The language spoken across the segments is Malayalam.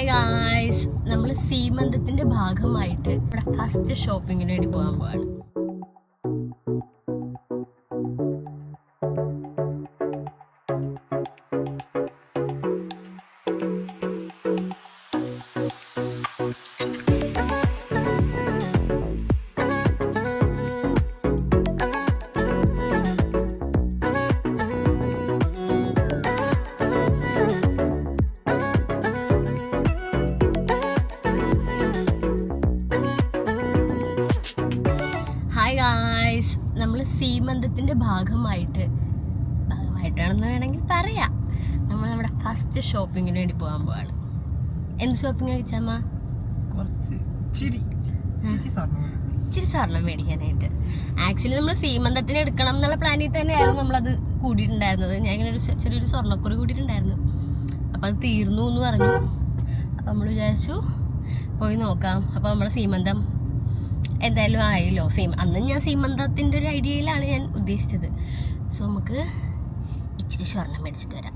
ഹായ് ഗായ്സ്, നമ്മൾ സീമന്തത്തിന്റെ ഭാഗമായിട്ട് ഇവിടെ ഫസ്റ്റ് ഷോപ്പിങ്ങിന് വേണ്ടി പോകാൻ പോവാണ്. ഹായ് ഗായ്സ്, നമ്മൾ സീമന്തത്തിന്റെ ഭാഗമായിട്ടാണെന്ന് വേണമെങ്കിൽ പറയാം. നമ്മൾ നമ്മുടെ ഫസ്റ്റ് ഷോപ്പിങ്ങിന് വേണ്ടി പോകാൻ പോവാണ്. എന്ത് ഷോപ്പിംഗ് കഴിച്ചാമ്മ? ഇച്ചിരി സ്വർണം മേടിക്കാനായിട്ട്. ആക്ച്വലി നമ്മൾ സീമന്തത്തിന് എടുക്കണം എന്നുള്ള പ്ലാനിൽ തന്നെയായിരുന്നു നമ്മളത് കൂടിയിട്ടുണ്ടായിരുന്നത്. ഞാൻ ഇങ്ങനെ ചെറിയൊരു സ്വർണ്ണക്കുറി കൂടിയിട്ടുണ്ടായിരുന്നു. അപ്പം അത് തീർന്നു എന്ന് പറഞ്ഞു. അപ്പം നമ്മൾ വിചാരിച്ചു പോയി നോക്കാം. അപ്പം നമ്മുടെ സീമന്തം എന്തായാലും ആയല്ലോ. അന്ന് ഞാൻ സീമന്തത്തിൻ്റെ ഒരു ഐഡിയയിലാണ് ഞാൻ ഉദ്ദേശിച്ചത്. സോ നമുക്ക് ഇച്ചിരി സ്വർണം മേടിച്ചിട്ട് വരാം.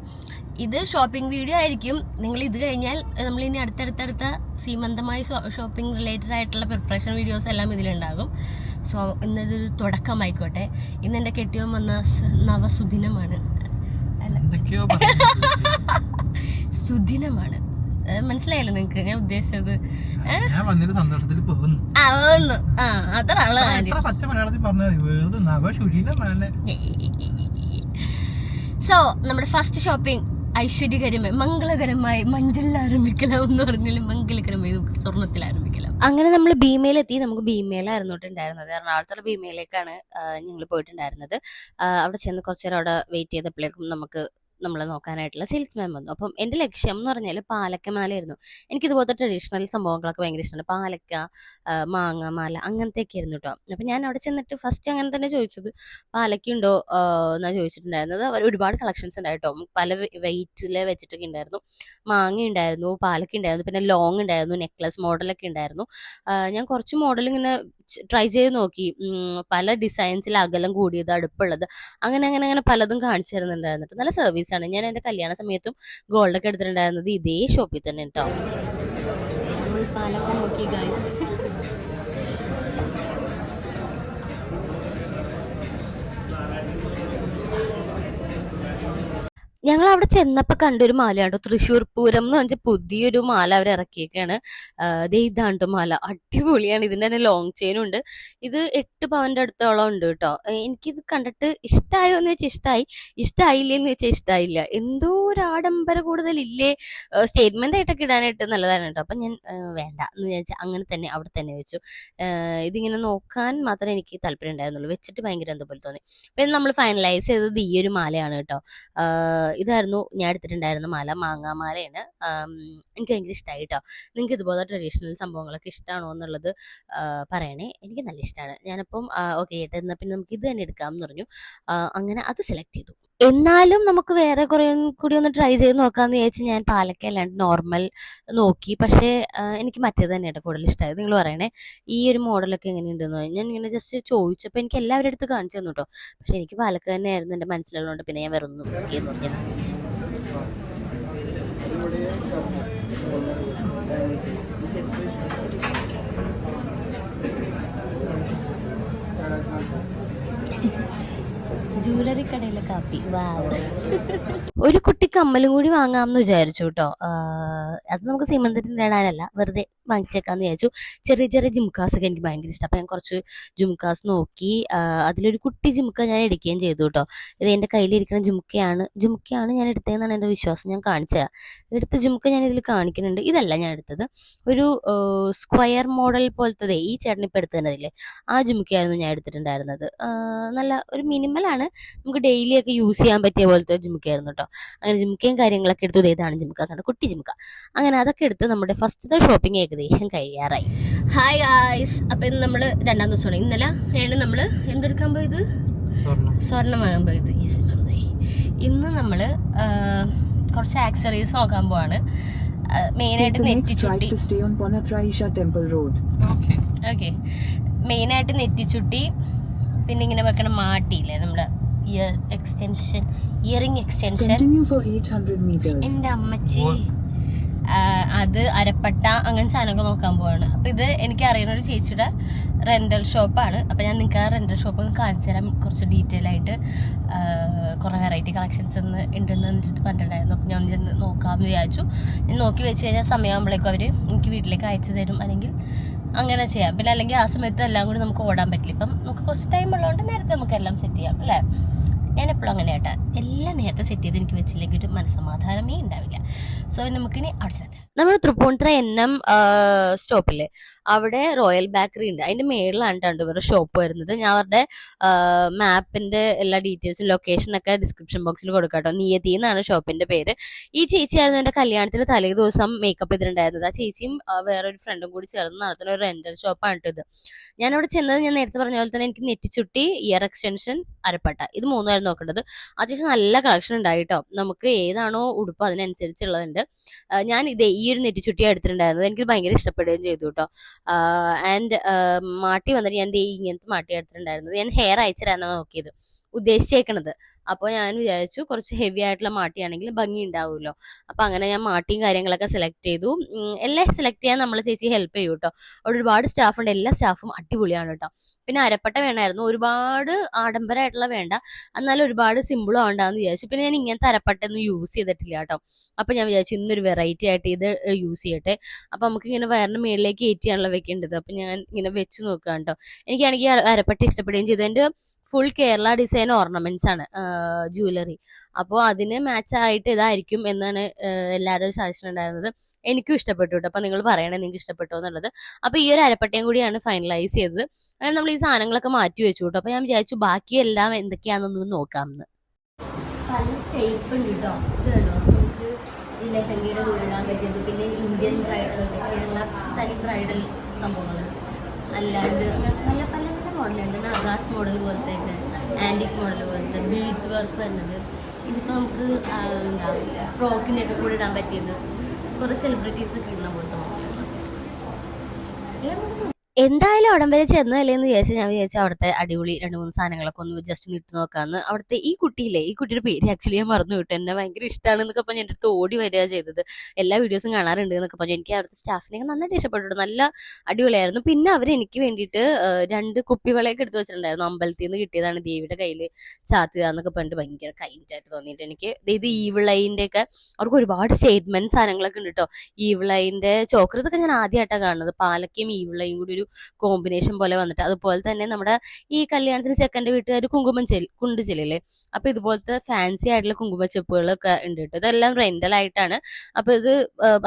ഇത് ഷോപ്പിംഗ് വീഡിയോ ആയിരിക്കും. നിങ്ങൾ ഇത് കഴിഞ്ഞാൽ നമ്മളിനി അടുത്തടുത്ത സീമന്തമായി ഷോപ്പിംഗ് റിലേറ്റഡ് ആയിട്ടുള്ള പ്രിപ്പറേഷൻ വീഡിയോസ് എല്ലാം ഇതിലുണ്ടാകും. സോ ഇന്നതൊരു തുടക്കമായിക്കോട്ടെ. ഇന്ന് എൻ്റെ കെട്ടിയോൻ വന്ന നവസുദിനമാണ്. അല്ല, സുദിനമാണ്. മനസ്സിലായല്ലോ നിങ്ങക്ക് ഞാൻ ഉദ്ദേശിച്ചത്? സന്തോഷത്തിൽ പോകുന്നു. അത്ര ആള്. സോ നമ്മുടെ ഫസ്റ്റ് ഷോപ്പിംഗ് ഐശ്വര്യകരമായി മംഗളകരമായി മഞ്ചളിൽ ആരംഭിക്കലാം എന്ന് പറഞ്ഞാലും മംഗളകരമായി സ്വർണ്ണത്തിൽ ആരംഭിക്കലാം. അങ്ങനെ നമ്മൾ ഭീമയിലെത്തി. നമുക്ക് ഭീമയിലായിരുന്നു ഉണ്ടായിരുന്നത്. എറണാകുളത്തുള്ള ഭീമയിലേക്കാണ് ഞങ്ങൾ പോയിട്ടുണ്ടായിരുന്നത്. അവിടെ ചെന്ന് കുറച്ചു നേരം അവിടെ വെയിറ്റ് ചെയ്തപ്പോഴേക്കും നമ്മളെ നോക്കാനായിട്ടുള്ള സെയിൽസ്മാൻ വന്നു. അപ്പം എൻ്റെ ലക്ഷ്യം എന്ന് പറഞ്ഞാൽ പാലക്കമാലയായിരുന്നു. എനിക്കിതുപോലത്തെ ട്രഡീഷണൽ സംഭവങ്ങളൊക്കെ ഭയങ്കര ഇഷ്ടമാണ്. പാലക്ക, മാങ്ങ മാല അങ്ങനത്തെയൊക്കെ ആയിരുന്നു കേട്ടോ. അപ്പം ഞാൻ അവിടെ ചെന്നിട്ട് ഫസ്റ്റ് അങ്ങനെ തന്നെ ചോദിച്ചത് പാലക്കുണ്ടോ എന്നാണ് ചോദിച്ചിട്ടുണ്ടായിരുന്നത്. അവർ ഒരുപാട് കളക്ഷൻസ് ഉണ്ടായിട്ടോ. പല വെയിറ്റിൽ വെച്ചിട്ടൊക്കെ ഉണ്ടായിരുന്നു. മാങ്ങ ഉണ്ടായിരുന്നു, പാലക്ക ഉണ്ടായിരുന്നു, പിന്നെ ലോങ് ഉണ്ടായിരുന്നു, നെക്ലസ് മോഡലൊക്കെ ഉണ്ടായിരുന്നു. ഞാൻ കുറച്ച് മോഡൽ ഇങ്ങനെ ട്രൈ ചെയ്ത് നോക്കി. പല ഡിസൈൻസിൽ അകലം കൂടിയത്, അടുപ്പുള്ളത്, അങ്ങനെ പലതും കാണിച്ചു തരുന്നുണ്ടായിരുന്നു. നല്ല സർവീസ് ആണ്. ഞാൻ എൻ്റെ കല്യാണ സമയത്തും ഗോൾഡൊക്കെ എടുത്തിട്ടുണ്ടായിരുന്നത് ഇതേ ഷോപ്പിൽ തന്നെ കേട്ടോ. പാലക്ക നോക്കി ഗൈസ്. ഞങ്ങൾ അവിടെ ചെന്നപ്പോൾ കണ്ടൊരു മാലയാട്ടോ, തൃശ്ശൂർ പൂരം എന്ന് പറഞ്ഞാൽ പുതിയൊരു മാല അവർ ഇറക്കിയേക്കാണ്. ഇതാണ്ട് മാല അടിപൊളിയാണ്. ഇതിൻ്റെ തന്നെ ലോങ് ചെയിനും ഉണ്ട്. ഇത് 8 പവൻ്റെ അടുത്തോളം ഉണ്ട് കേട്ടോ. എനിക്കിത് കണ്ടിട്ട് ഇഷ്ടമായോ എന്ന് വെച്ചാൽ ഇഷ്ടമായില്ലേന്ന് വെച്ചാൽ ഇഷ്ടമായില്ല. എന്തോ ഒരു ആഡംബര കൂടുതലില്ലേ. സ്റ്റേറ്റ്മെന്റ് ആയിട്ടൊക്കെ ഇടാനായിട്ട് നല്ലതാണ് കേട്ടോ. അപ്പം ഞാൻ വേണ്ട എന്ന് വിചാരിച്ചാൽ അങ്ങനെ തന്നെ അവിടെ തന്നെ വെച്ചു. ഇതിങ്ങനെ നോക്കാൻ മാത്രമേ എനിക്ക് താല്പര്യം ഉണ്ടായിരുന്നുള്ളൂ. വെച്ചിട്ട് ഭയങ്കര എന്തോ പോലെ തോന്നി. പിന്നെ നമ്മൾ ഫൈനലൈസ് ചെയ്തത് ഈ ഒരു മാലയാണ് കേട്ടോ. ഇതായിരുന്നു ഞാൻ എടുത്തിട്ടുണ്ടായിരുന്ന മാല. മാങ്ങാമാലയാണ്. എനിക്ക് ഭയങ്കര ഇഷ്ടമായി കേട്ടോ. നിങ്ങൾക്ക് ഇതുപോലെ ട്രഡീഷണൽ സംഭവങ്ങളൊക്കെ ഇഷ്ടമാണോ എന്നുള്ളത് പറയണേ. എനിക്ക് നല്ല ഇഷ്ടമാണ്. ഞാനപ്പം ഓക്കെ ഏട്ടാ എന്നാൽ പിന്നെ നമുക്ക് ഇത് തന്നെ എടുക്കാം എന്ന് പറഞ്ഞു. അങ്ങനെ അത് സെലക്ട് ചെയ്തു. എന്നാലും നമുക്ക് വേറെ കുറേ കൂടി ഒന്ന് ട്രൈ ചെയ്ത് നോക്കാമെന്ന് വിചാരിച്ച് ഞാൻ പാലക്ക അല്ലാണ്ട് നോർമൽ നോക്കി. പക്ഷേ എനിക്ക് മറ്റേത് തന്നെയാണ് കൂടുതൽ ഇഷ്ടമായത്. നിങ്ങൾ പറയണേ ഈ ഒരു മോഡലൊക്കെ എങ്ങനെയുണ്ടെന്ന്. ഞാൻ ഇങ്ങനെ ജസ്റ്റ് ചോദിച്ചപ്പോൾ എനിക്ക് എല്ലാവരുടെ അടുത്ത് കാണിച്ചു തന്നു കേട്ടോ. പക്ഷെ എനിക്ക് പാലക്ക തന്നെയായിരുന്നു എൻ്റെ മനസ്സിലുള്ളതുകൊണ്ട് പിന്നെ ഞാൻ വേറെ ഒന്നും നോക്കിയെന്ന് പറഞ്ഞത്. ജ്വല്ലറി കടയിലെ കാപ്പി. ഒരു കുട്ടി കമ്മലും കൂടി വാങ്ങാമെന്ന് വിചാരിച്ചു കേട്ടോ. അത് നമുക്ക് സീമന്തത്തിന് ഇടാനല്ല, വെറുതെ വാങ്ങിച്ചേക്കാന്ന് വിചാരിച്ചു. ചെറിയ ജിംക്കാസൊക്കെ എനിക്ക് ഭയങ്കര ഇഷ്ടം. അപ്പം ഞാൻ കുറച്ച് ജിംക്കാസ് നോക്കി. അതിലൊരു കുട്ടി ജിംക്ക ഞാൻ എടുക്കുകയും ചെയ്തു കേട്ടോ. ഇത് എൻ്റെ കയ്യിലിരിക്കുന്ന ജിംക്കയാണ് ഞാൻ എടുത്തതെന്നാണ് എൻ്റെ വിശ്വാസം. ഞാൻ കാണിച്ചു തരാം. എടുത്ത ജിംക്ക ഞാൻ ഇതിൽ കാണിക്കുന്നുണ്ട്. ഇതല്ല ഞാൻ എടുത്തത്, ഒരു സ്ക്വയർ മോഡൽ പോലത്തെ ഈ ചേട്ടനിപ്പോൾ എടുത്തതില്ലേ ആ ജിംക്കയായിരുന്നു ഞാൻ എടുത്തിട്ടുണ്ടായിരുന്നത്. നല്ല ഒരു മിനിമലാണ്, നമുക്ക് ഡെയിലി ഒക്കെ യൂസ് ചെയ്യാൻ പറ്റിയ പോലത്തെ ജിംക്കയായിരുന്നു കേട്ടോ. അങ്ങനെ ജിംക്കയും കാര്യങ്ങളൊക്കെ എടുത്തു. ഇതാണ് ജിംക്ക, കണ്ട കുട്ടി ജിംക്ക. അങ്ങനെ അതൊക്കെ എടുത്ത് നമ്മുടെ ഫസ്റ്റത്തെ ഷോപ്പിംഗ് ഏകദേശം കഴിയാറായി. ഹായ് ഗായ്സ്, അപ്പം ഇന്ന് നമ്മൾ 2ാം ദിവസമാണ്. ഇന്നലെ നമ്മൾ എന്തെടുക്കാൻ പോയത്? സ്വർണം വാങ്ങാൻ പോയത്. ഇന്ന് നമ്മൾ കുറച്ച് ആക്സറീസ് നോക്കാൻ പോവാണ്. മെയിനായിട്ട് നെറ്റിച്ചുട്ടി, പിന്നെ ഇങ്ങനെ വെക്കണ മാട്ടിയില്ലേ നമ്മുടെ ഇയറിംഗ് എക്സ്റ്റൻഷൻ. എൻ്റെ അമ്മച്ചി അത് അരപ്പട്ട അങ്ങനെ സാധനമൊക്കെ നോക്കാൻ പോവാണ്. അപ്പൊ ഇത് എനിക്ക് അറിയുന്ന ഒരു ചേച്ചിയുടെ റെന്റൽ ഷോപ്പാണ്. അപ്പൊ ഞാൻ നിങ്ങൾക്ക് ആ റെന്റൽ ഷോപ്പ് ഒന്ന് കാണിച്ചു തരാം കുറച്ച് ഡീറ്റെയിൽ ആയിട്ട്. കുറെ വെറൈറ്റി കളക്ഷൻസ് ഉണ്ടെന്ന് എൻ്റെ അടുത്ത് പറഞ്ഞിട്ടുണ്ടായിരുന്നു. അപ്പൊ ഞാൻ ഒന്ന് നോക്കാമെന്ന് വിചാരിച്ചു. ഞാൻ നോക്കി വെച്ച് കഴിഞ്ഞാൽ സമയമാകുമ്പോഴേക്കും അവർ എനിക്ക് വീട്ടിലേക്ക് അയച്ചു തരും, അല്ലെങ്കിൽ അങ്ങനെ ചെയ്യാം. പിന്നെ അല്ലെങ്കിൽ ആ സമയത്ത് എല്ലാം കൂടി നമുക്ക് ഓടാൻ പറ്റില്ല. ഇപ്പം നമുക്ക് കുറച്ച് ടൈം ഉള്ളതുകൊണ്ട് നേരത്തെ നമുക്ക് എല്ലാം സെറ്റ് ചെയ്യാം അല്ലേ. ഞാൻ എപ്പോഴും അങ്ങനെ കേട്ടാ, എല്ലാം നേരത്തെ സെറ്റ് ചെയ്ത് എനിക്ക് വെച്ചില്ലെങ്കിൽ ഒരു മനസ്സമാധാനമേ ഉണ്ടാവില്ല. സോ നമുക്കിനി അവിടെ നമ്മൾ തൃപ്പൂണിത്തുറ NM സ്റ്റോപ്പില്ലേ, അവിടെ റോയൽ ബേക്കറി ഉണ്ട്. അതിന്റെ മേളിലാണ് കേട്ടോ ഇവരുടെ ഷോപ്പ് വരുന്നത്. ഞാൻ അവരുടെ മാപ്പിന്റെ എല്ലാ ഡീറ്റെയിൽസും ലൊക്കേഷനൊക്കെ ഡിസ്ക്രിപ്ഷൻ ബോക്സിൽ കൊടുക്കാം കേട്ടോ. നിയതി എന്നാണ് ഷോപ്പിന്റെ പേര്. ഈ ചേച്ചിയായിരുന്നു എന്റെ കല്യാണത്തിന് തലേ ദിവസം മേക്കപ്പ് ചെയ്തിട്ടുണ്ടായിരുന്നത്. ആ ചേച്ചിയും വേറൊരു ഫ്രണ്ടും കൂടി ചേർന്ന് നടത്തുന്ന ഒരു റെന്റൽ ഷോപ്പാണ് ഇത്. ഞാൻ അവിടെ ചെന്നത് ഞാൻ നേരത്തെ പറഞ്ഞ പോലെ തന്നെ എനിക്ക് നെറ്റിച്ചുട്ടി, ഇയർ എക്സ്റ്റൻഷൻ, അരപ്പട്ട, ഇത് മൂന്നായിരുന്നു നോക്കേണ്ടത്. അത്യാവശ്യം നല്ല കളക്ഷൻ ഉണ്ടായി കേട്ടോ. നമുക്ക് ഏതാണോ ഉടുപ്പ് അതിനനുസരിച്ചുള്ളതുണ്ട്. ഞാൻ ഈ ഒരു നെറ്റിച്ചുട്ടിയാണ് എടുത്തിട്ടുണ്ടായിരുന്നത്. എനിക്ക് ഭയങ്കര ഇഷ്ടപ്പെടുകയും ചെയ്തു കേട്ടോ. ആൻഡ് മാട്ടി വന്നിട്ട് ഞാൻ ഇങ്ങനത്തെ മാട്ടി എടുത്തിട്ടുണ്ടായിരുന്നത്. ഞാൻ ഹെയർ അയച്ചിട്ടാണ് നോക്കിയത് ഉദ്ദേശിച്ചേക്കണത്. അപ്പോൾ ഞാൻ വിചാരിച്ചു കുറച്ച് ഹെവി ആയിട്ടുള്ള മാട്ടിയാണെങ്കിൽ ഭംഗി ഉണ്ടാവുമല്ലോ. അപ്പം അങ്ങനെ ഞാൻ മാട്ടിയും കാര്യങ്ങളൊക്കെ സെലക്ട് ചെയ്തു. എല്ലാം സെലക്ട് ചെയ്യാൻ നമ്മൾ ചേച്ചി ഹെൽപ്പ് ചെയ്യും കേട്ടോ. അവിടെ ഒരുപാട് സ്റ്റാഫ് ഉണ്ട്, എല്ലാ സ്റ്റാഫും അടിപൊളിയാണ് കേട്ടോ. പിന്നെ അരപ്പട്ട വേണമായിരുന്നു, ഒരുപാട് ആഡംബരമായിട്ടുള്ള വേണ്ട, എന്നാലും ഒരുപാട് സിമ്പിളും ആവണ്ടെന്ന് വിചാരിച്ചു. പിന്നെ ഞാൻ ഇങ്ങനത്തെ അരപ്പട്ടൊന്നും യൂസ് ചെയ്തിട്ടില്ല കേട്ടോ. അപ്പം ഞാൻ വിചാരിച്ചു ഇന്നൊരു വെറൈറ്റി ആയിട്ട് ഇത് യൂസ് ചെയ്യട്ടെ. അപ്പം നമുക്ക് ഇങ്ങനെ വയറിന് മേളിലേക്ക് കയറ്റിയാണല്ലോ വെക്കേണ്ടത്. അപ്പം ഞാൻ ഇങ്ങനെ വെച്ച് നോക്കാം കേട്ടോ. എനിക്കാണെങ്കിൽ അരപ്പട്ട ഇഷ്ടപ്പെടുകയും ചെയ്തു. എൻ്റെ ഫുൾ കേരള ഡിസൈൻ ഓർണമെന്റ്സ് ആണ് ജ്വല്ലറി. അപ്പോൾ അതിന് മാച്ച് ആയിട്ട് ഇതായിരിക്കും എന്നാണ് എല്ലാവരും സജഷൻ ഉണ്ടായിരുന്നത്. എനിക്കും ഇഷ്ടപ്പെട്ടു കേട്ടോ. അപ്പം നിങ്ങൾ പറയണേ നിങ്ങൾക്ക് ഇഷ്ടപ്പെട്ടോ എന്നുള്ളത്. അപ്പോൾ ഈ ഒരു അരപ്പട്ടയും കൂടിയാണ് ഫൈനലൈസ് ചെയ്തത്. അങ്ങനെ നമ്മൾ ഈ സാധനങ്ങളൊക്കെ മാറ്റി വെച്ചു കേട്ടോ. അപ്പോൾ ഞാൻ വിചാരിച്ചു ബാക്കിയെല്ലാം എന്തൊക്കെയാണെന്നൊന്ന് നോക്കാമെന്ന്. പല ടൈപ്പ് ഉണ്ട് കേട്ടോ. ഇത് കണ്ടോ, നമുക്ക് ഈ ലഹങ്കയുടെ കൂടെ ഇടാൻ പറ്റിയത്, പിന്നെ ഇന്ത്യൻ ബ്രൈഡൽ, കേരള തനി ബ്രൈഡൽ സംഭവങ്ങൾ, അല്ലാണ്ട് നല്ല പല പല മോഡലുണ്ട്. നഗാസ് മോഡൽ പോലത്തെ, ആൻറ്റിക് മോഡൽ പോലത്തെ, ബീഡ്സ് വർക്ക് വരുന്നത്. ഇതിപ്പോൾ നമുക്ക് എന്താ ഫ്രോക്കിൻ്റെയൊക്കെ കൂടെ ഇടാൻ പറ്റിയത്, കുറേ സെലിബ്രിറ്റീസ് ഒക്കെ ഇടുന്ന പോലത്തെ മോഡലുകളൊക്കെ. എന്തായാലും അവിടം വരെ ചെന്നതല്ലേന്ന് വിചാരിച്ചു ഞാൻ വിചാരിച്ചു അവിടുത്തെ അടിപൊളി 2-3 സാധനങ്ങളൊക്കെ ഒന്ന് ജസ്റ്റ് ഇട്ട് നോക്കാമെന്ന്. അവിടുത്തെ ഈ കുട്ടിയില്ലേ, ഈ കുട്ടിയുടെ പേര് ആക്ച്വലി ഞാൻ മറന്നു വിട്ടു. എന്നെ ഭയങ്കര ഇഷ്ടമാണ് എന്നൊക്കെ പറഞ്ഞ് എൻ്റെ അടുത്ത് ഓടി വരിക ചെയ്തത്. എല്ലാ വീഡിയോസും കാണാറുണ്ട് എന്നൊക്കെ പറഞ്ഞു. എനിക്ക് അവിടുത്തെ സ്റ്റാഫിനെയൊക്കെ നന്നായിട്ട് ഇഷ്ടപ്പെട്ടു, നല്ല അടിപൊളിയായിരുന്നു. പിന്നെ അവർ എനിക്ക് വേണ്ടിയിട്ട് 2 കുപ്പിവളയൊക്കെ എടുത്ത് വെച്ചിട്ടുണ്ടായിരുന്നു. അമ്പലത്തിൽ നിന്ന് കിട്ടിയതാണ്, ദേവിയുടെ കയ്യിൽ ചാത്തുക എന്നൊക്കെ പറഞ്ഞിട്ട് ഭയങ്കര കൈൻഡായിട്ട് തോന്നിയിട്ട് എനിക്ക്. ഇത് ഈവിളൈൻ്റെ ഒക്കെ അവർക്ക് ഒരുപാട് സ്റ്റേറ്റ്മെന്റ് സാധനങ്ങളൊക്കെ ഉണ്ട് കേട്ടോ. ഈവിളൈൻ്റെ ചോക്കർ ഇതൊക്കെ ഞാൻ ആദ്യമായിട്ടാണ് കാണുന്നത്. പാലക്കയും ഈവിളയും കൂടി ഒരു കോമ്പിനേഷൻ പോലെ വന്നിട്ട്. അതുപോലെ തന്നെ നമ്മുടെ ഈ കല്യാണത്തിന് ചെക്കൻ്റെ വീട്ടുകാർ കുങ്കുമം കൊണ്ട് ചെല്ലില്ലേ, അപ്പൊ ഇതുപോലത്തെ ഫാൻസി ആയിട്ടുള്ള കുങ്കുമച്ചെപ്പുകളൊക്കെ ഉണ്ട് കേട്ടോ. ഇതെല്ലാം റെന്റലായിട്ടാണ്. അപ്പൊ ഇത്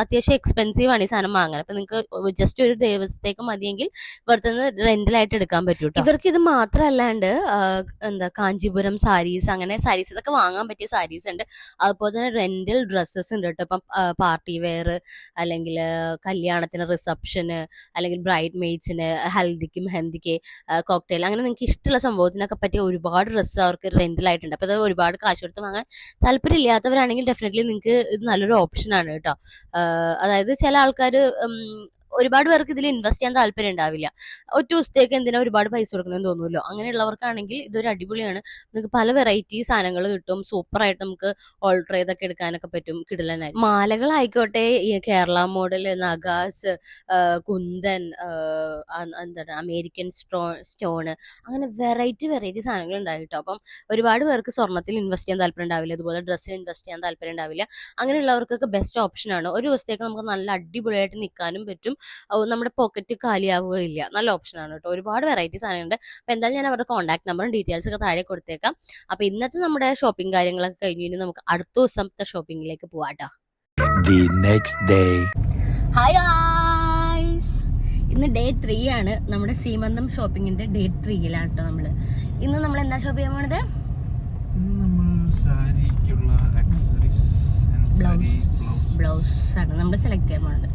അത്യാവശ്യം എക്സ്പെൻസീവ് ആണ് ഈ സാധനം വാങ്ങാൻ. അപ്പൊ നിങ്ങൾക്ക് ജസ്റ്റ് ഒരു ദിവസത്തേക്ക് മതിയെങ്കിൽ ഇവിടുത്തെ റെന്റലായിട്ട് എടുക്കാൻ പറ്റും. ഇവർക്ക് ഇത് മാത്രമല്ലാണ്ട് എന്താ കാഞ്ചീപുരം സാരീസ്, അങ്ങനെ സാരീസ് ഇതൊക്കെ വാങ്ങാൻ പറ്റിയ സാരീസ് ഉണ്ട്. അതുപോലെ തന്നെ റെന്റൽ ഡ്രസ്സസ് ഉണ്ട് കേട്ടോ. ഇപ്പം പാർട്ടി വെയർ, അല്ലെങ്കിൽ കല്യാണത്തിന്, റിസപ്ഷന്, അല്ലെങ്കിൽ ബ്രൈഡ് മെയ്ഡ്സിന്, ഹൽദിക്ക്, മെഹന്ദിക്ക്, കോക്ടെയിൽ, അങ്ങനെ നിങ്ങൾക്ക് ഇഷ്ടമുള്ള സംഭവത്തിനൊക്കെ പറ്റിയ ഒരുപാട് ഡ്രസ്സ് അവർക്ക് റെന്റിലായിട്ടുണ്ട്. അപ്പോൾ അത് ഒരുപാട് കാശ് കൊടുത്ത് വാങ്ങാൻ താല്പര്യം ഇല്ലാത്തവരാണെങ്കിൽ ഡെഫിനറ്റ്ലി നിങ്ങൾക്ക് ഇത് നല്ലൊരു ഓപ്ഷനാണ് കേട്ടോ. അതായത് ചില ആൾക്കാർ ഒരുപാട് പേർക്ക് ഇതിൽ ഇൻവെസ്റ്റ് ചെയ്യാൻ താല്പര്യം ഉണ്ടാവില്ല. ഒറ്റ ദിവസത്തേക്ക് എന്തിനാ ഒരുപാട് പൈസ കൊടുക്കണമെന്ന് തോന്നുമല്ലോ. അങ്ങനെയുള്ളവർക്കാണെങ്കിൽ ഇതൊരു അടിപൊളിയാണ്. നിങ്ങൾക്ക് പല വെറൈറ്റി സാധനങ്ങൾ കിട്ടും. സൂപ്പറായിട്ട് നമുക്ക് ഓൾട്ടർ ചെയ്തൊക്കെ എടുക്കാനൊക്കെ പറ്റും. കിടിലനായി മാലകളായിക്കോട്ടെ, ഈ കേരള മോഡൽ, നഗാസ്, കുന്തൻ, എന്താണ് അമേരിക്കൻ സ്റ്റോണ്, അങ്ങനെ വെറൈറ്റി സാധനങ്ങൾ ഉണ്ടായി കേട്ടോ. അപ്പം ഒരുപാട് പേർക്ക് സ്വർണ്ണത്തിൽ ഇൻവെസ്റ്റ് ചെയ്യാൻ താല്പര്യം ഉണ്ടാവില്ല, അതുപോലെ ഡ്രസ്സിൽ ഇൻവെസ്റ്റ് ചെയ്യാൻ താല്പര്യം ഉണ്ടാവില്ല. അങ്ങനെയുള്ളവർക്കൊക്കെ ബെസ്റ്റ് ഓപ്ഷനാണ്. ഒരു ദിവസത്തേക്ക് നമുക്ക് നല്ല അടിപൊളിയായിട്ട് നിൽക്കാനും പറ്റും. നമ്മുടെ പോക്കറ്റ് കാലിയാവുകയില്ല. നല്ല ഓപ്ഷനാണ് കേട്ടോ. ഒരുപാട് വെറൈറ്റി സാധനങ്ങളുണ്ട്. അപ്പോൾ എന്തായാലും ഞാൻ അവരുടെ കോൺടാക്ട് നമ്പറും ഡീറ്റെയിൽസ് ഒക്കെ താഴെ കൊടുത്തേക്കാം. അപ്പോൾ ഇന്നത്തെ നമ്മുടെ ഷോപ്പിംഗ് കാര്യങ്ങളൊക്കെ കഴിഞ്ഞ് ഇനി നമുക്ക് അടുത്ത ദിവസത്തെ ഷോപ്പിംഗിലേക്ക് പോവാട്ടോ. ഹായ് ഗായ്സ്, ഇന്ന് ഡേ 3 ആണ്. നമ്മുടെ സീമന്തം ഷോപ്പിങ്ങിന്റെ ഡേ 3യിലാണ് കേട്ടോ നമ്മള്. ഇന്ന് നമ്മൾ എന്താ ഷോപ്പ് ചെയ്യാൻ പോണത്? ബ്ലൗസ് ആണ് നമ്മൾ സെലക്ട് ചെയ്യാൻ പോണത്.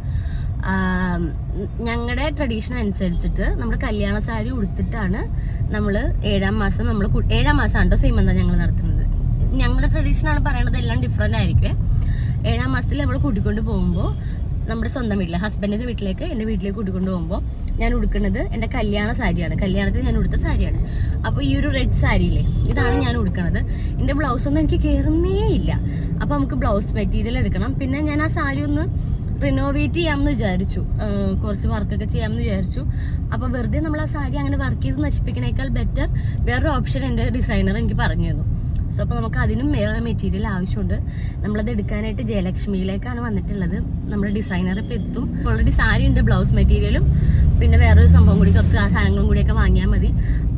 ഞങ്ങളുടെ ട്രഡീഷൻ അനുസരിച്ചിട്ട് നമ്മുടെ കല്യാണ സാരി ഉടുത്തിട്ടാണ് നമ്മൾ 7ാം മാസം 7ാം മാസമാണ് കേട്ടോ സീമന്തം ഞങ്ങൾ നടത്തുന്നത്. ഞങ്ങളുടെ ട്രഡീഷനാണ് പറയണത്, എല്ലാം ഡിഫറെൻ്റ് ആയിരിക്കും. 7ാം മാസത്തിൽ നമ്മൾ കൂട്ടിക്കൊണ്ട് പോകുമ്പോൾ നമ്മുടെ സ്വന്തം വീട്ടിൽ, ഹസ്ബൻഡിൻ്റെ വീട്ടിലേക്ക്, എൻ്റെ വീട്ടിലേക്ക് കൂട്ടിക്കൊണ്ട് പോകുമ്പോൾ ഞാൻ ഉടുക്കുന്നത് എൻ്റെ കല്യാണ സാരിയാണ്. കല്യാണത്തിൽ ഞാൻ ഉടുത്ത സാരിയാണ്. അപ്പോൾ ഈ ഒരു റെഡ് സാരിയില്ലേ, ഇതാണ് ഞാൻ ഉടുക്കണത്. എൻ്റെ ബ്ലൗസൊന്നും എനിക്ക് കയറുന്നേ ഇല്ല. അപ്പോൾ നമുക്ക് ബ്ലൗസ് മെറ്റീരിയൽ എടുക്കണം. പിന്നെ ഞാൻ ആ സാരി ഒന്ന് റിനോവേറ്റ് ചെയ്യാമെന്ന് വിചാരിച്ചു, കുറച്ച് വർക്കൊക്കെ ചെയ്യാമെന്ന് വിചാരിച്ചു. അപ്പോൾ വെറുതെ നമ്മൾ ആ സാരി അങ്ങനെ വർക്ക് ചെയ്ത് നശിപ്പിക്കണേക്കാൾ ബെറ്റർ വേറൊരു ഓപ്ഷൻ എൻ്റെ ഡിസൈനർ എനിക്ക് പറഞ്ഞു തന്നു. സോ അപ്പോൾ നമുക്ക് അതിനും വേറെ മെറ്റീരിയൽ ആവശ്യമുണ്ട്. നമ്മളത് എടുക്കാനായിട്ട് ജയലക്ഷ്മിയിലേക്കാണ് വന്നിട്ടുള്ളത്. നമ്മുടെ ഡിസൈനർ ഇപ്പോൾ എത്തും. ഓൾറെഡി സാരി ഉണ്ട്, ബ്ലൗസ് മെറ്റീരിയലും പിന്നെ വേറൊരു സംഭവം കൂടി, കുറച്ച് സാധനങ്ങളും കൂടിയൊക്കെ വാങ്ങിയാൽ മതി.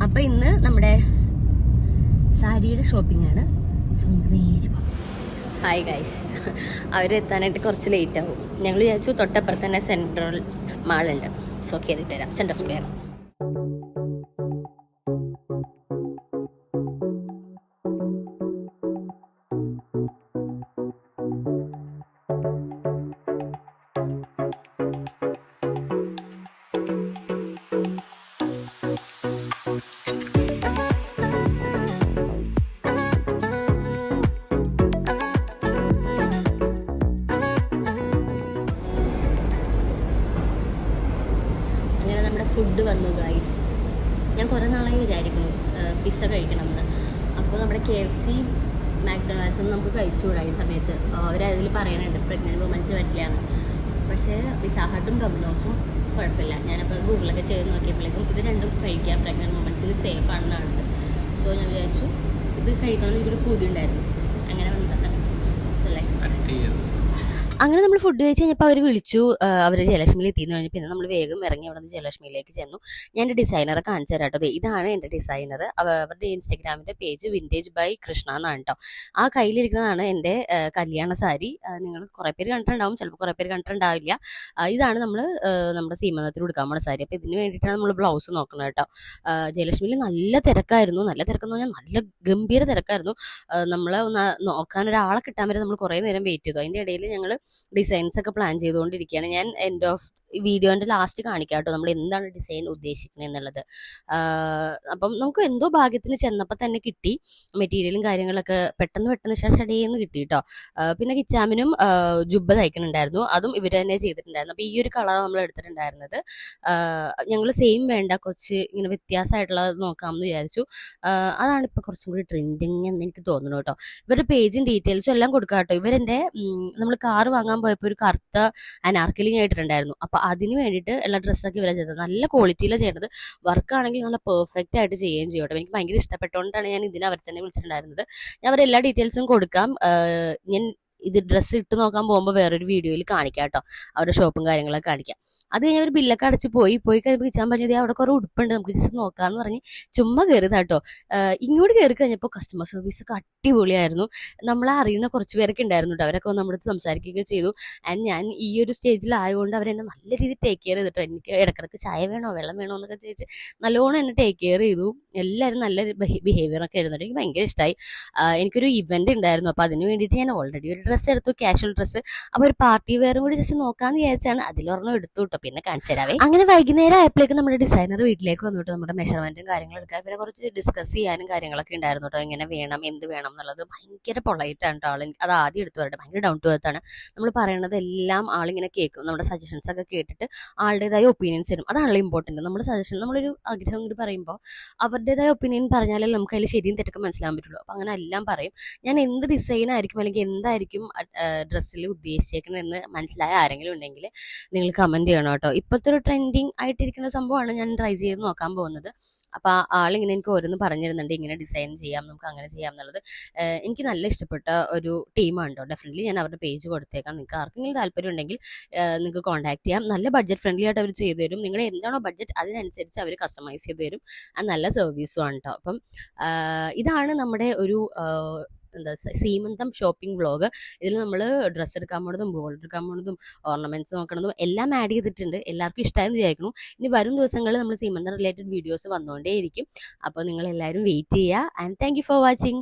അപ്പോൾ ഇന്ന് നമ്മുടെ സാരിയുടെ ഷോപ്പിംഗ് ആണ്. സോ നേരെ പോകാം. ഹായ് ഗൈസ്, അവരെത്താനായിട്ട് കുറച്ച് ലേറ്റ് ആവും. ഞങ്ങൾ വിചാരിച്ചു തൊട്ടപ്പുറത്ത് തന്നെ സെൻട്രൽ മാളുണ്ട്, സോ കയറിയിട്ട് വരാം. Central square. ഫുഡ് വന്നു ഗൈസ്. ഞാൻ കുറേ നാളായി വിചാരിക്കുന്നു പിസ്സ കഴിക്കണമെന്ന്. അപ്പോൾ നമ്മുടെ KFC, മാക്ഡൊണാൾഡ്സ് ഒന്നും നമുക്ക് കഴിച്ചുകൂടാ ഈ സമയത്ത്. അവരതിൽ പറയുന്നുണ്ട് പ്രഗ്നൻറ്റ് വുമൻസിന് പറ്റില്ലാന്ന്. പക്ഷേ പിസ്സ ഹട്ടും ഡൊമിനോസും കുഴപ്പമില്ല. ഞാനപ്പോൾ ഗൂഗിളൊക്കെ ചെയ്ത് നോക്കിയപ്പോഴേക്കും ഇത് രണ്ടും കഴിക്കാം, പ്രഗ്നൻറ്റ് വുമൻസിന് സേഫ് ആണെന്നാണ്. സോ ഞാൻ വിചാരിച്ചു ഇത് കഴിക്കണമെന്ന് എനിക്കൊരു പൂതി ഉണ്ടായിരുന്നു. അങ്ങനെ വന്നതാണ്. സോ അങ്ങനെ നമ്മൾ ഫുഡ് കഴിച്ച് കഴിഞ്ഞപ്പോൾ അവർ വിളിച്ചു, അവർ ജയലക്ഷ്മിയിൽ എത്തിയെന്ന് കഴിഞ്ഞ് പിന്നെ നമ്മൾ വേഗം ഇറങ്ങി അവിടെ നിന്ന് ജയലക്ഷ്മിയിലേക്ക് ചെന്നു. ഞാൻ എൻ്റെ ഡിസൈനറെ കാണിച്ചു തരാം കേട്ടോ. ഇതാണ് എൻ്റെ ഡിസൈനർ. അവരുടെ ഇൻസ്റ്റഗ്രാമിൻ്റെ പേജ് വിൻറ്റേജ് ബൈ കൃഷ്ണ എന്നാണ് കേട്ടോ. ആ കയ്യിലിരിക്കുന്നതാണ് എൻ്റെ കല്യാണ സാരി. നിങ്ങൾ കുറേ പേര് കണ്ടിട്ടുണ്ടാവും, ചിലപ്പോൾ കുറേ പേര് കണ്ടിട്ടുണ്ടാവില്ല. ഇതാണ് നമ്മൾ നമ്മുടെ സീമന്തത്തിൽ കൊടുക്കാൻ പോണ സാരി. അപ്പോൾ ഇതിന് വേണ്ടിയിട്ടാണ് നമ്മൾ ബ്ലൗസ് നോക്കുന്നത് കേട്ടോ. ജയലക്ഷ്മിയിൽ നല്ല തിരക്കായിരുന്നു. നല്ല തിരക്കെന്ന് പറഞ്ഞാൽ നല്ല ഗംഭീര തിരക്കായിരുന്നു. നമ്മളെ ഒന്ന് നോക്കാൻ ഒരാളെ കിട്ടാൻ വരെ നമ്മൾ കുറേ നേരം വെയിറ്റ് ചെയ്തു. അതിൻ്റെ ഇടയിൽ ഞങ്ങൾ ഡിസൈൻസ് ഒക്കെ പ്ലാൻ ചെയ്തുകൊണ്ടിരിക്കുകയാണ്. ഞാൻ എൻഡ് ഓഫ് വീഡിയോൻ്റെ ലാസ്റ്റ് കാണിക്കാം കേട്ടോ നമ്മൾ എന്താണ് ഡിസൈൻ ഉദ്ദേശിക്കുന്നത് എന്നുള്ളത്. അപ്പം നമുക്ക് എന്തോ ഭാഗ്യത്തിന് ചെന്നപ്പോൾ തന്നെ കിട്ടി മെറ്റീരിയലും കാര്യങ്ങളൊക്കെ. പെട്ടെന്ന് ഷടേന്ന് കിട്ടി കേട്ടോ. പിന്നെ കിച്ചാമിനും ജുബ്ബ തയ്ക്കുന്നുണ്ടായിരുന്നു, അതും ഇവർ തന്നെ ചെയ്തിട്ടുണ്ടായിരുന്നു. അപ്പോൾ ഈ ഒരു കളർ നമ്മൾ എടുത്തിട്ടുണ്ടായിരുന്നത്. ഞങ്ങൾ സെയിം വേണ്ട, കുറച്ച് ഇങ്ങനെ വ്യത്യാസമായിട്ടുള്ളത് നോക്കാമെന്ന് വിചാരിച്ചു. അതാണ് ഇപ്പോൾ കുറച്ചും കൂടി ട്രെൻഡിങ് എന്ന് എനിക്ക് തോന്നുന്നു കേട്ടോ. ഇവരുടെ പേജും ഡീറ്റെയിൽസും എല്ലാം കൊടുക്കാം കേട്ടോ. ഇവരെൻ്റെ നമ്മൾ കാറ് വാങ്ങാൻ പോയപ്പോൾ ഒരു കറുത്ത അനാർക്കലി ആയിട്ടുണ്ടായിരുന്നു. അപ്പോൾ അതിന് വേണ്ടിയിട്ട് എല്ലാ ഡ്രസ്സൊക്കെ ഇവരെ ചെയ്തത് നല്ല ക്വാളിറ്റിയിലാണ് ചെയ്യേണ്ടത്. വർക്കാണെങ്കിൽ നല്ല പെർഫെക്റ്റ് ആയിട്ട് ചെയ്യുകയും ചെയ്യും കേട്ടോ. എനിക്ക് ഭയങ്കര ഇഷ്ടപ്പെട്ടുകൊണ്ടാണ് ഞാൻ ഇതിനെ അവർ തന്നെ വിളിച്ചിട്ടുണ്ടായിരുന്നത്. ഞാൻ അവരെ എല്ലാ ഡീറ്റെയിൽസും കൊടുക്കാം. ഞാൻ ഇത് ഡ്രസ്സ് ഇട്ട് നോക്കാൻ പോകുമ്പോൾ വേറൊരു വീഡിയോയിൽ കാണിക്കാം കേട്ടോ, അവരുടെ ഷോപ്പും കാര്യങ്ങളൊക്കെ കാണിക്കാം. അത് കഴിഞ്ഞ് അവർ ബില്ലൊക്കെ അടച്ച് പോയി കഴിയുമ്പോൾ കിച്ചാൻ പറഞ്ഞത് അവിടെ കുറേ ഉടുപ്പുണ്ട്, നമുക്ക് ജസ്റ്റ് നോക്കാമെന്ന് പറഞ്ഞ് ചുമ്മാ കയറിയതാ കേട്ടോ. ഇങ്ങോട്ട് കയറി കഴിഞ്ഞപ്പോൾ കസ്റ്റമർ സർവീസൊക്കെ അടിപൊളിയായിരുന്നു. നമ്മളെ അറിയുന്ന കുറച്ച് പേരൊക്കെ ഉണ്ടായിരുന്നു കേട്ടോ. അവരൊക്കെ നമ്മുടെ അടുത്ത് സംസാരിക്കുകയൊക്കെ ചെയ്തു. ആൻഡ് ഞാൻ ഈ ഒരു സ്റ്റേജിലായതുകൊണ്ട് അവരെന്നെ നല്ല രീതിയിൽ ടേക്ക് കെയർ ചെയ്തിട്ടോ. എനിക്ക് ഇടക്കിടക്ക് ചായ വേണോ വെള്ളം വേണോ എന്നൊക്കെ ചോദിച്ച് നല്ലോണം എന്നെ ടേക്ക് കെയർ ചെയ്തു. എല്ലാവരും നല്ല ബിഹേവിയറൊക്കെ ആയിരുന്നു. എനിക്ക് ഭയങ്കര ഇഷ്ടമായി. എനിക്കൊരു ഇവന്റ് ഉണ്ടായിരുന്നു, അപ്പോൾ അതിന് വേണ്ടിയിട്ട് ഞാൻ ഓൾറെഡി ഒരു ഡ്രസ്സ് എടുത്തു, കാഷ്വൽ ഡ്രസ്സ്. അപ്പോൾ ഒരു പാർട്ടി വെയറും കൂടി ജസ്റ്റ് നോക്കാമെന്ന് വിചാരിച്ചാണ്. അതിലൊരെണ്ണം എടുത്തു കേട്ടോ, പിന്നെ കാണിച്ചു തരാവേ. അങ്ങനെ വൈകുന്നേരം ആയപ്പോഴേക്കും നമ്മുടെ ഡിസൈനർ വീട്ടിലേക്ക് വന്നിട്ട് നമ്മുടെ മെഷർമെന്റും കാര്യങ്ങളും എടുക്കാൻ, പിന്നെ കുറച്ച് ഡിസ്കസ് ചെയ്യാനും കാര്യങ്ങളൊക്കെ ഉണ്ടായിരുന്നു കേട്ടോ. എങ്ങനെ വേണം, എന്ത് വേണം എന്നുള്ളത്. ഭയങ്കര പൊളൈറ്റാണ് കേട്ടോ ആൾ. അത് ആദ്യം എടുത്തു വരട്ടെ, ഭയങ്കര ഡൗൺ ടു എർത്ത് ആണ്. നമ്മൾ പറയണത് എല്ലാം ആളിങ്ങനെ കേൾക്കും. നമ്മുടെ സജഷൻസ് ഒക്കെ കേട്ടിട്ട് ആളുടേതായ ഒപ്പീനിയൻസ് തരും. അതാണല്ലോ ഇമ്പോർട്ടൻറ്റ്. നമ്മുടെ സജഷൻ, നമ്മളൊരു ആഗ്രഹം കൂടി പറയുമ്പോൾ അവരുടേതായ ഒപ്പീനിയൻ പറഞ്ഞാലേ നമുക്ക് അതിൽ ശരിയും തെറ്റൊക്കെ മനസ്സിലാൻ പറ്റുള്ളൂ. അപ്പോൾ അങ്ങനെ എല്ലാം പറയും. ഞാൻ എന്ത് ഡിസൈൻ ആയിരിക്കും അല്ലെങ്കിൽ എന്തായിരിക്കും ഡ്രസ്സിൽ ഉദ്ദേശിച്ചേക്കുന്നതെന്ന് മനസ്സിലായ ആരെങ്കിലും ഉണ്ടെങ്കിൽ നിങ്ങൾ കമൻറ്റ് ചെയ്യണം കേട്ടോ. ഇപ്പോഴത്തെ ഒരു ട്രെൻഡിങ് ആയിട്ടിരിക്കുന്ന സംഭവമാണ് ഞാൻ ട്രൈ ചെയ്ത് നോക്കാൻ പോകുന്നത്. അപ്പോൾ ആളിങ്ങനെ എനിക്ക് ഓരോന്ന് പറഞ്ഞിരുന്നുണ്ട്, ഇങ്ങനെ ഡിസൈൻ ചെയ്യാം, നമുക്ക് അങ്ങനെ ചെയ്യാം എന്നുള്ളത്. എനിക്ക് നല്ല ഇഷ്ടപ്പെട്ട ഒരു ടീമാണ് കേട്ടോ. ഡെഫിനറ്റ്ലി ഞാൻ അവരുടെ പേജ് കൊടുത്തേക്കാം. നിങ്ങൾക്ക് ആർക്കെങ്കിലും താല്പര്യം ഉണ്ടെങ്കിൽ നിങ്ങൾക്ക് കോൺടാക്ട് ചെയ്യാം. നല്ല ബഡ്ജറ്റ് ഫ്രണ്ട്ലി ആയിട്ട് അവർ ചെയ്തു തരും. നിങ്ങളുടെ എന്താണോ ബഡ്ജറ്റ് അതിനനുസരിച്ച് അവർ കസ്റ്റമൈസ് ചെയ്ത് തരും. അത് നല്ല സർവീസും ആണ് കേട്ടോ. അപ്പം ഇതാണ് നമ്മുടെ ഒരു സീമന്തം ഷോപ്പിംഗ് വ്ളോഗ്. ഇതിൽ നമ്മൾ ഡ്രസ്സ് എടുക്കാൻ പോണതും ഗോൾഡ് എടുക്കാൻ പോണതും ഓർണമെന്റ്സ് നോക്കണതും എല്ലാം ആഡ് ചെയ്തിട്ടുണ്ട്. എല്ലാവർക്കും ഇഷ്ടമായെന്ന് വിചാരിക്കുന്നു. ഇനി വരും ദിവസങ്ങളിൽ നമ്മൾ സീമന്തം റിലേറ്റഡ് വീഡിയോസ് വന്നുകൊണ്ടേയിരിക്കും. അപ്പോൾ നിങ്ങൾ എല്ലാവരും വെയിറ്റ് ചെയ്യുക. And thank you for watching.